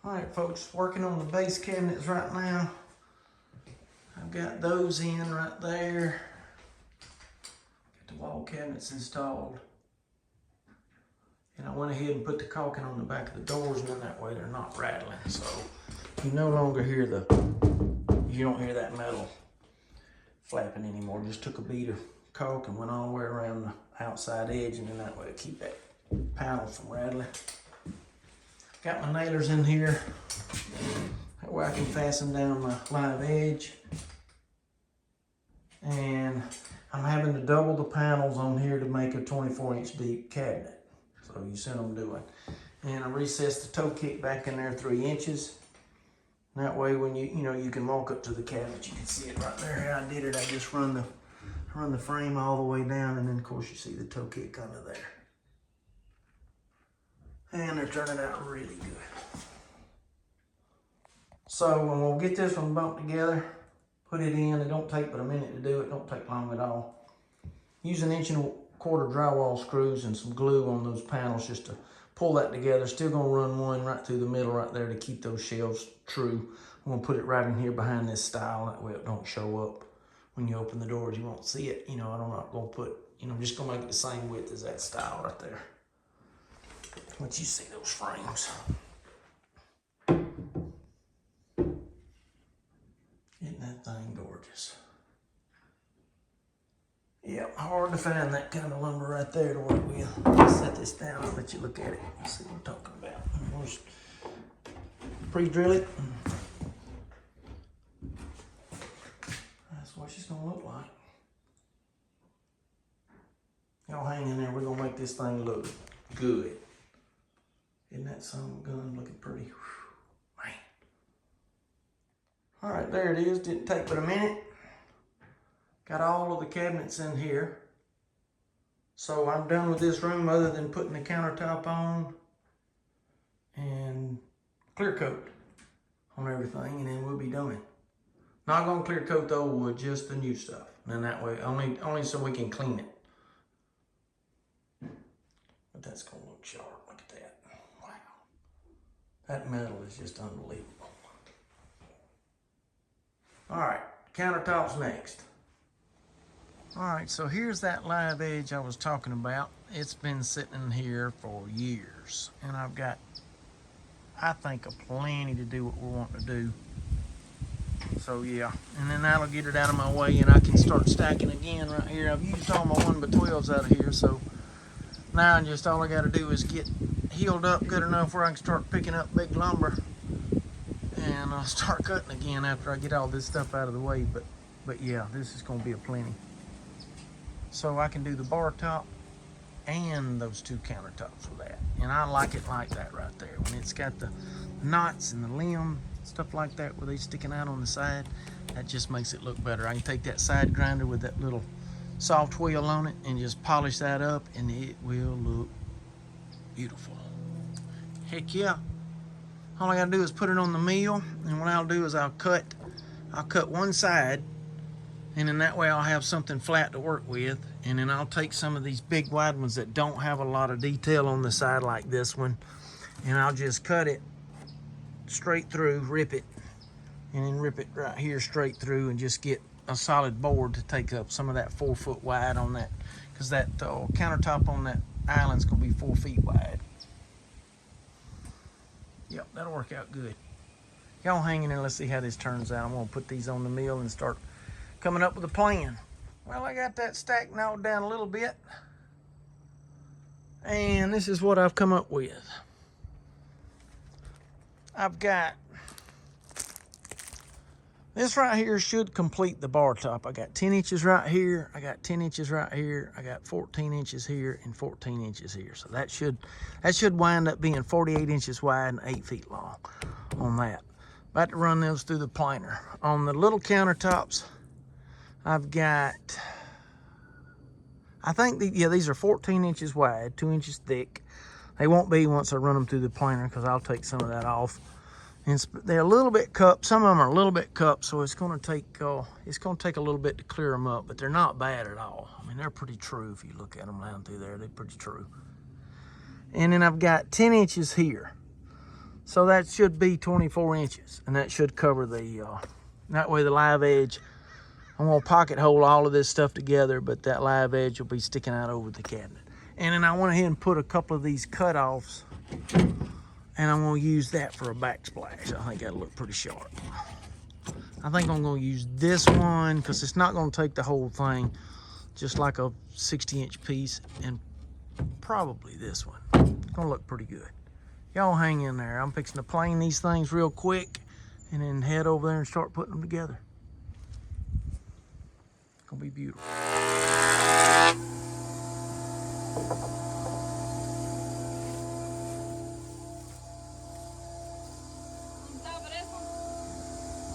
All right, folks, working on the base cabinets right now. I've got those in right there. Got the wall cabinets installed. And I went ahead and put the caulking on the back of the doors, and then that way they're not rattling. So you no longer hear you don't hear that metal flapping anymore. Just took a bead of caulk and went all the way around the outside edge, and then that way it keep that panel from rattling. Got my nailers in here. That way I can fasten down my live edge. And I'm having to double the panels on here to make a 24-inch deep cabinet. So you see what I'm doing. And I recessed the toe kick back in there 3 inches. That way when you can walk up to the cabinet, you can see it right there. How I did it, I just run the frame all the way down, and then of course you see the toe kick under there. And they're turning out really good. So when we'll get this one bumped together, put it in. It don't take but a minute to do it. Don't take long at all. Use 1 1/4 inch drywall screws and some glue on those panels just to pull that together. Still gonna run one right through the middle right there to keep those shelves true. I'm gonna put it right in here behind this stile. That way it don't show up when you open the doors. You won't see it. I'm not gonna put, I'm just gonna make it the same width as that stile right there. Let you see those frames. Isn't that thing gorgeous? Yep, hard to find that kind of lumber right there to work with. Let's set this down and let you look at it. See what I'm talking about. We'll just pre-drill it. That's what she's gonna look like. Y'all hang in there. We're gonna make this thing look good. Isn't that son of a gun looking pretty? Whew, man. All right, there it is. Didn't take but a minute. Got all of the cabinets in here. So I'm done with this room other than putting the countertop on and clear coat on everything, and then we'll be done. Not gonna clear coat the old wood, just the new stuff. And then that way, only so we can clean it. But that's gonna look sharp. Look at that. Wow. That metal is just unbelievable. All right, countertops next. All right, so here's that live edge I was talking about. It's been sitting here for years, and I've got, I think, plenty to do what we're wanting to do. So yeah, and then that'll get it out of my way, and I can start stacking again right here. I've used all my 1x12s out of here, so now just all I got to do is get healed up good enough where I can start picking up big lumber, and I'll start cutting again after I get all this stuff out of the way. But yeah, this is going to be a plenty. So I can do the bar top and those 2 countertops with that. And I like it like that right there. When it's got the knots and the limb, stuff like that, where they sticking out on the side, that just makes it look better. I can take that side grinder with that little soft wheel on it and just polish that up, and it will look beautiful. Heck yeah. All I gotta do is put it on the mill, and what I'll do is I'll cut one side, and then that way I'll have something flat to work with. And then I'll take some of these big wide ones that don't have a lot of detail on the side like this one, and I'll just cut it straight through, rip it, and then rip it right here straight through, and just get a solid board to take up some of that 4 foot wide on that, because that countertop on that island's gonna be 4 feet wide. Yep, that'll work out good. Y'all hang in there, let's see how this turns out. I'm gonna put these on the mill and start coming up with a plan. Well, I got that stack gnawed down a little bit, and this is what I've come up with. I've got this right here should complete the bar top. I got 10 inches right here, I got 10 inches right here, I got 14 inches here and 14 inches here. So that should wind up being 48 inches wide and 8 feet long on that. About to run those through the planer. On the little countertops, I've got, I think, these are 14 inches wide, 2 inches thick. They won't be once I run them through the planer, because I'll take some of that off. And they're a little bit cupped. Some of them are a little bit cupped, so it's going to take a little bit to clear them up, but they're not bad at all. I mean, they're pretty true. If you look at them down through there, they're pretty true. And then I've got 10 inches here. So that should be 24 inches, and that should cover the, that way the live edge, I'm gonna pocket hole all of this stuff together, but that live edge will be sticking out over the cabinet. And then I went ahead and put a couple of these cutoffs, and I'm gonna use that for a backsplash. I think that'll look pretty sharp. I think I'm gonna use this one because it's not gonna take the whole thing, just like a 60-inch piece, and probably this one. It's gonna look pretty good. Y'all hang in there. I'm fixing to plane these things real quick and then head over there and start putting them together. It's gonna be beautiful.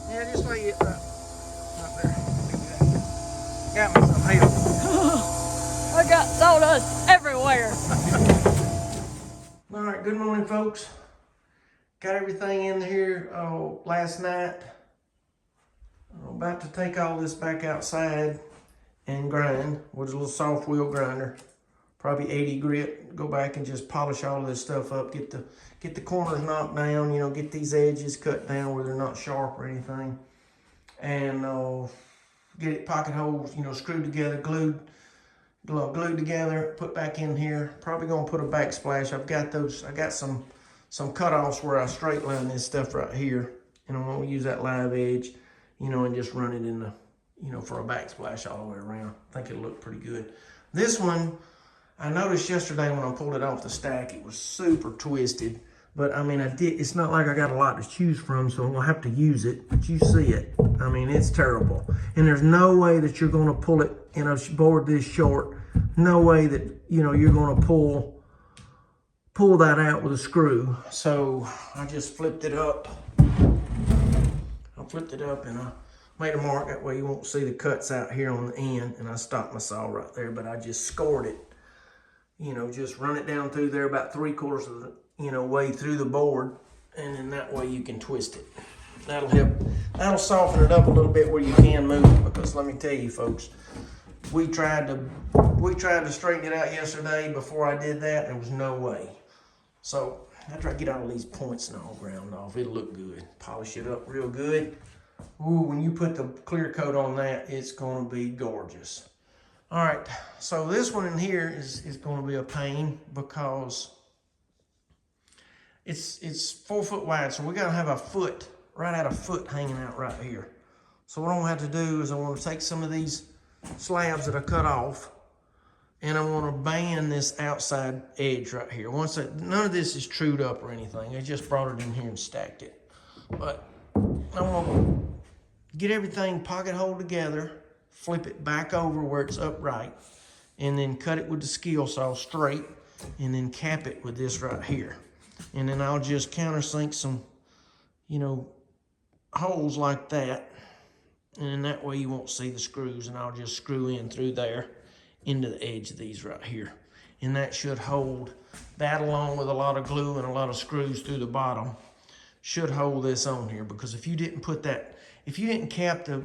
Yeah, just lay it right there. Got me some help. I got sawdust everywhere. All right, good morning, folks. Got everything in here last night. I'm about to take all this back outside and grind with a little soft wheel grinder, probably 80 grit. Go back and just polish all of this stuff up, get the corners knocked down, you know, get these edges cut down where they're not sharp or anything, and get it pocket holes, you know, screwed together, glued together, put back in here. Probably gonna put a backsplash. I got some cutoffs where I straight line this stuff right here, and I'm gonna use that live edge, you know, and just run it in the, you know, for a backsplash all the way around. I think it'll look pretty good. This one, I noticed yesterday when I pulled it off the stack, it was super twisted. But I mean, it's not like I got a lot to choose from, so I'm gonna have to use it. But you see it. I mean, it's terrible. And there's no way that you're gonna pull it in a board this short. No way that, you know, you're gonna pull that out with a screw. So I just flipped it up. I flipped it up and I made a mark. That way you won't see the cuts out here on the end. And I stopped my saw right there, but I just scored it. You know, just run it down through there about 3/4 of the, you know, way through the board, and then that way you can twist it. That'll help. That'll soften it up a little bit where you can move it, because let me tell you, folks, we tried to straighten it out yesterday before I did that, and there was no way. So after I get all these points and all ground off, it'll look good. Polish it up real good. Ooh, when you put the clear coat on that, it's gonna be gorgeous. All right, so this one in here is gonna be a pain because it's 4 foot wide, so we gotta have a foot, right at a foot hanging out right here. So what I'm gonna have to do is I'm gonna take some of these slabs that I cut off, and I'm gonna band this outside edge right here. None of this is trued up or anything. I just brought it in here and stacked it. But I'm gonna get everything pocket hole together, flip it back over where it's upright, and then cut it with the skill saw straight, and then cap it with this right here. And then I'll just countersink some, you know, holes like that. And then that way you won't see the screws, and I'll just screw in through there into the edge of these right here. And that should hold, that along with a lot of glue and a lot of screws through the bottom, should hold this on here. Because if you didn't put that, if you didn't cap the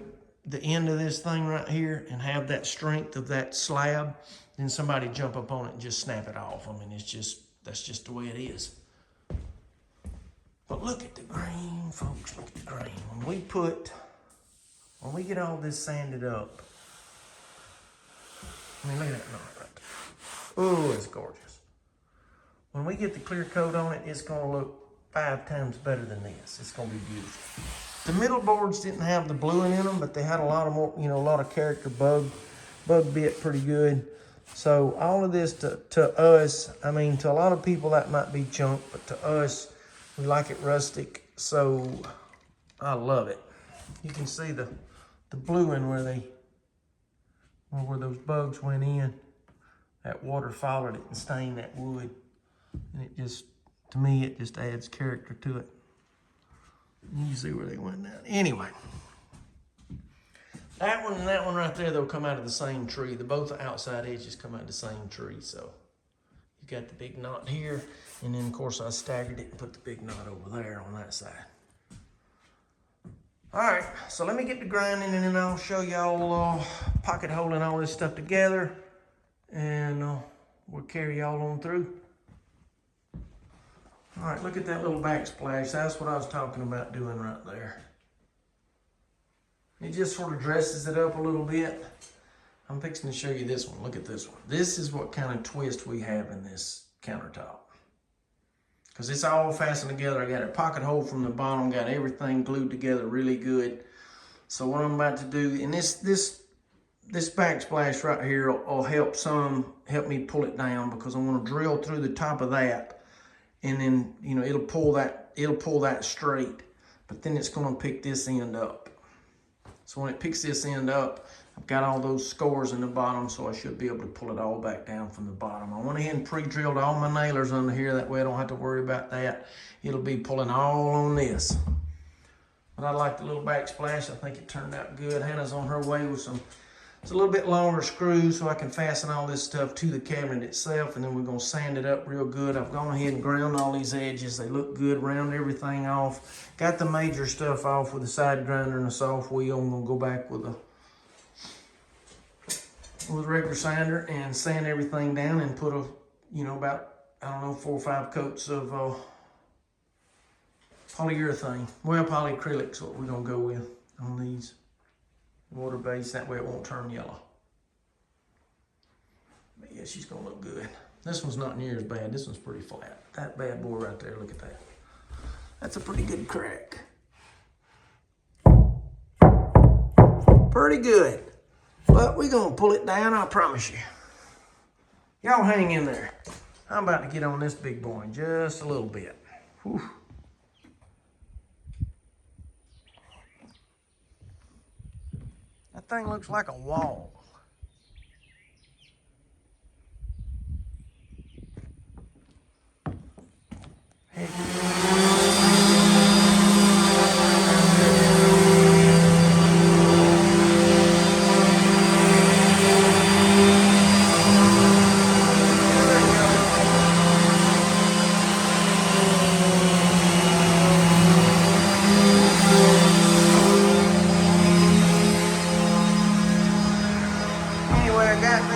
end of this thing right here and have that strength of that slab, then somebody jump up on it and just snap it off. I mean, that's just the way it is. But look at the grain, folks, look at the grain. When we get all this sanded up, I mean, look at that knot right there. Oh, it's gorgeous. When we get the clear coat on it, it's gonna look 5 times better than this. It's gonna be beautiful. The middle boards didn't have the bluing in them, but they had a lot of more, you know, a lot of character. Bug bit pretty good. So all of this to us, I mean, to a lot of people that might be junk, but to us, we like it rustic, so I love it. You can see the bluing where those bugs went in. That water followed it and stained that wood. And it just, to me, it just adds character to it. You can see where they went down. Anyway, that one and that one right there, they'll come out of the same tree. Both outside edges come out of the same tree, so. You got the big knot here, and then of course I staggered it and put the big knot over there on that side. All right, so let me get the grinding, and then I'll show y'all pocket holing all this stuff together, and we'll carry y'all on through. All right, look at that little backsplash. That's what I was talking about doing right there. It just sort of dresses it up a little bit. I'm fixing to show you this one. Look at this one. This is what kind of twist we have in this countertop. Because it's all fastened together. I got a pocket hole from the bottom, got everything glued together really good. So what I'm about to do, and this backsplash right here will help me pull it down, because I want to drill through the top of that, and then it'll pull that straight, but then it's going to pick this end up. So when it picks this end up, I've got all those scores in the bottom, so I should be able to pull it all back down from the bottom. I went ahead and pre-drilled all my nailers under here, that way I don't have to worry about that. It'll be pulling all on this. But I like the little backsplash. I think it turned out good. Hannah's on her way with it's a little bit longer screws so I can fasten all this stuff to the cabinet itself, and then we're gonna sand it up real good. I've gone ahead and ground all these edges. They look good, round everything off. Got the major stuff off with a side grinder and a soft wheel. I'm gonna go back with a regular sander and sand everything down and put about, I don't know, 4 or 5 coats of polyurethane. Well, polyacrylic's what we're gonna go with on these. Water-based, that way it won't turn yellow. But yeah, she's gonna look good. This one's not near as bad. This one's pretty flat. That bad boy right there, look at that. That's a pretty good crack. Pretty good. But we're gonna pull it down, I promise you. Y'all hang in there. I'm about to get on this big boy in just a little bit. Whew. That thing looks like a wall. Heck.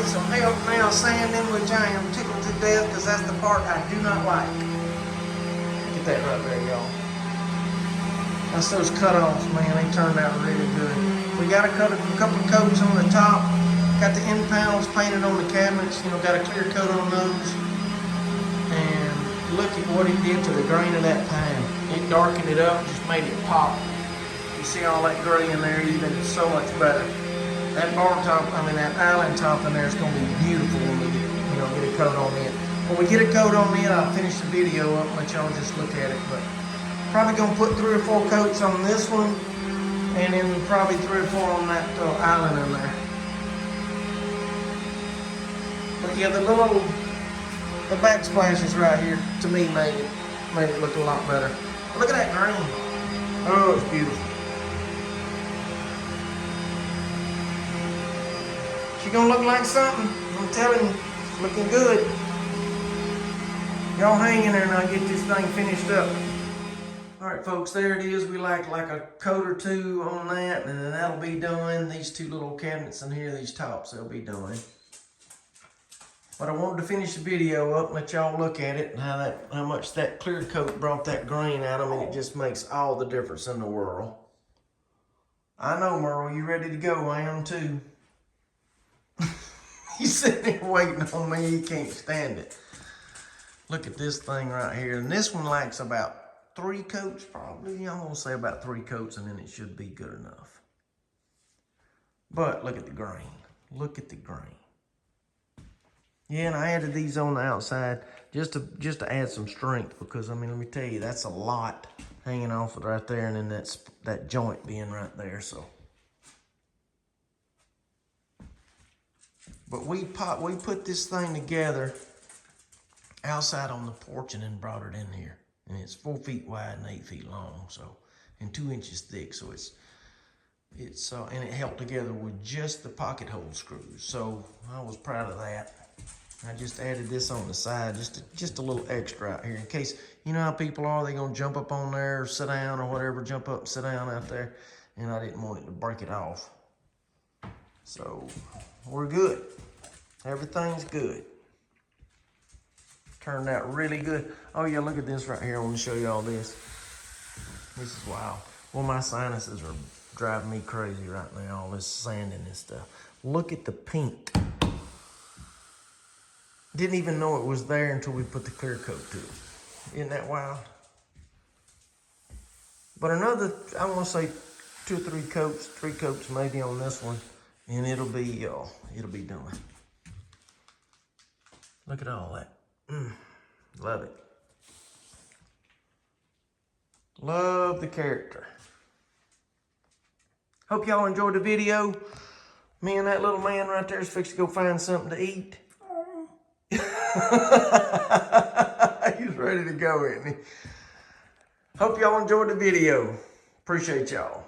Some help now sanding, which I am tickled to death, because that's the part I do not like. Look at that right there, y'all. That's those cutoffs, man. They turned out really good. We got a couple of coats on the top. Got the end panels painted on the cabinets. Got a clear coat on those. And look at what it did to the grain of that pine. It darkened it up, just made it pop. You see all that gray in there, even it's so much better. That that island top in there is going to be beautiful when we get a coat on it. When we get a coat on it, I'll finish the video up and let y'all just look at it. But probably going to put 3 or 4 coats on this one, and then probably 3 or 4 on that island in there. But yeah, the backsplashes right here, to me, made it look a lot better. Look at that green. Oh, it's beautiful. She's gonna look like something. I'm telling you, it's looking good. Y'all hang in there and I'll get this thing finished up. All right, folks, there it is. We like a coat or 2 on that, and then that'll be done. These 2 little cabinets in here, these tops, they'll be done. But I wanted to finish the video up and let y'all look at it and how much that clear coat brought that grain out of me. It just makes all the difference in the world. I know, Merle, you ready to go? I am too. He's sitting there waiting on me. He can't stand it. Look at this thing right here. And this one lacks about 3 coats probably. I'm going to say about 3 coats, and then it should be good enough. But look at the grain. Look at the grain. Yeah, and I added these on the outside just to add some strength, because, I mean, let me tell you, that's a lot hanging off it right there, and then that joint being right there, so. But we put this thing together outside on the porch and then brought it in here. And it's 4 feet wide and 8 feet long, so, and 2 inches thick. So and it held together with just the pocket hole screws. So I was proud of that. I just added this on the side, just a little extra out here in case, you know how people are, they're gonna jump up on there or sit down or whatever, jump up and sit down out there. And I didn't want it to break it off. So we're good. Everything's good. Turned out really good. Oh yeah, look at this right here. I want to show you all this. This is wild. Well, my sinuses are driving me crazy right now, all this sanding and stuff. Look at the pink. Didn't even know it was there until we put the clear coat to it. Isn't that wild? But another, I want to say 2 or 3 coats, 3 coats maybe on this one, and it'll be done. Look at all that. Love it. Love the character. Hope y'all enjoyed the video. Me and that little man right there is fixing to go find something to eat. He's ready to go, isn't he? Hope y'all enjoyed the video. Appreciate y'all.